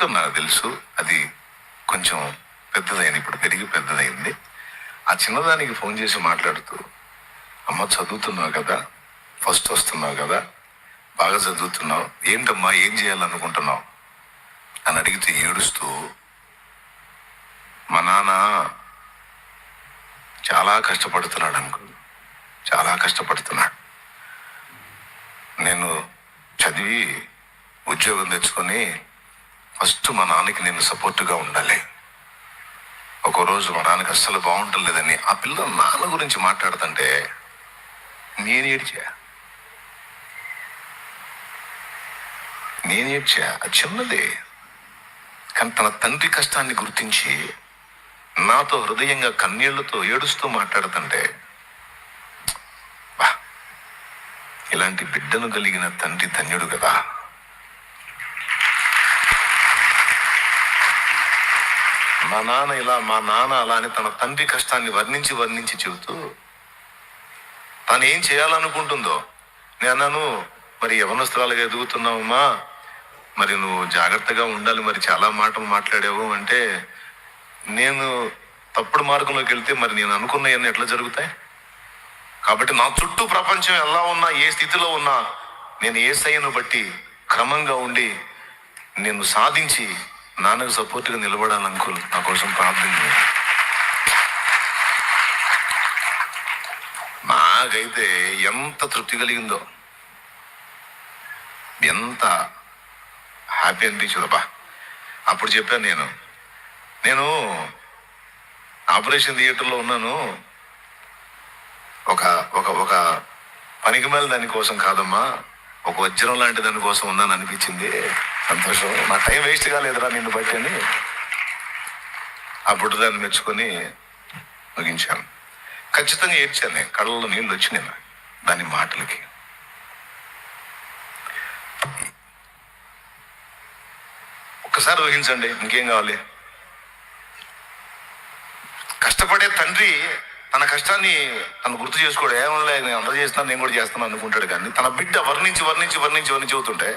పుస్తకం నాకు తెలుసు, అది కొంచెం పెద్దదైంది, ఇప్పుడు పెరిగి పెద్దదైంది. ఆ చిన్నదానికి ఫోన్ చేసి మాట్లాడుతూ, అమ్మ చదువుతున్నావు కదా, ఫస్ట్ వస్తున్నావు కదా, బాగా చదువుతున్నావు, ఏంటమ్మా ఏం చేయాలనుకుంటున్నావు అని అడిగితే ఏడుస్తూ, మా నాన్న చాలా కష్టపడుతున్నాడు అనుకో, చాలా కష్టపడుతున్నాడు. నేను చదివి ఉద్యోగం తెచ్చుకొని ఫస్ట్ మా నాన్నకి నేను సపోర్ట్గా ఉండాలి. ఒకరోజు మా నాన్నకి అస్సలు బాగుంటలేదని ఆ పిల్ల నాన్న గురించి మాట్లాడుతుంటే నేను ఏడ్చా. అది చిన్నదే, కానీ తన తండ్రి కష్టాన్ని గుర్తించి నాతో హృదయంగా కన్నీళ్లతో ఏడుస్తూ మాట్లాడుతుంటే, ఇలాంటి బిడ్డను కలిగిన తండ్రి ధన్యుడు కదా. మా నాన్న అలా అని తన తండ్రి కష్టాన్ని వర్ణించి చెబుతూ తను ఏం చేయాలనుకుంటుందో. నేను అన్నాను, మరి యవనస్తురాలుగా ఎదుగుతున్నావమ్మా, మరి నువ్వు జాగ్రత్తగా ఉండాలి, మరి చాలా మాటలు మాట్లాడావు అంటే, నేను తప్పుడు మార్గంలోకి వెళ్తే మరి నేను అనుకున్నవన్నీ ఎట్లా జరుగుతాయి? కాబట్టి నా చుట్టూ ప్రపంచం ఎలా ఉన్నా, ఏ స్థితిలో ఉన్నా, నేను యేసయ్యను బట్టి క్రమంగా ఉండి నేను సాధించి నాన్నకు సపోర్ట్గా నిలబడాలనుకో, నా కోసం ప్రార్థన చేయండి. నాకైతే ఎంత తృప్తి కలిగిందో, ఎంత హ్యాపీ అనిపించదబ్బా. అప్పుడు చెప్పాను, నేను ఆపరేషన్ థియేటర్లో ఉన్నాను, ఒక ఒక ఒక పనికిమాల దానికోసం కాదమ్మా, ఒక వజ్రం లాంటి దానికోసం ఉన్నాను అనిపించింది. సంతోషం, నా టైం వేస్ట్ కాలేదురా నిన్ను బట్టి అని అప్పుడు దాన్ని మెచ్చుకొని ముగించాను. ఖచ్చితంగా ఏడ్చాను, కళ్ళలో నీళ్ళు వచ్చినాయి దాని మాటలకి. ఒక్కసారి ఊహించండి, ఇంకేం కావాలి? కష్టపడే తండ్రి తన కష్టాన్ని తను గుర్తు చేసుకోడు. ఏమో నేను అంత చేస్తాను, నేను కూడా చేస్తాను అనుకుంటాడు. కానీ తన బిడ్డ వర్ణించి చెబుతుంటే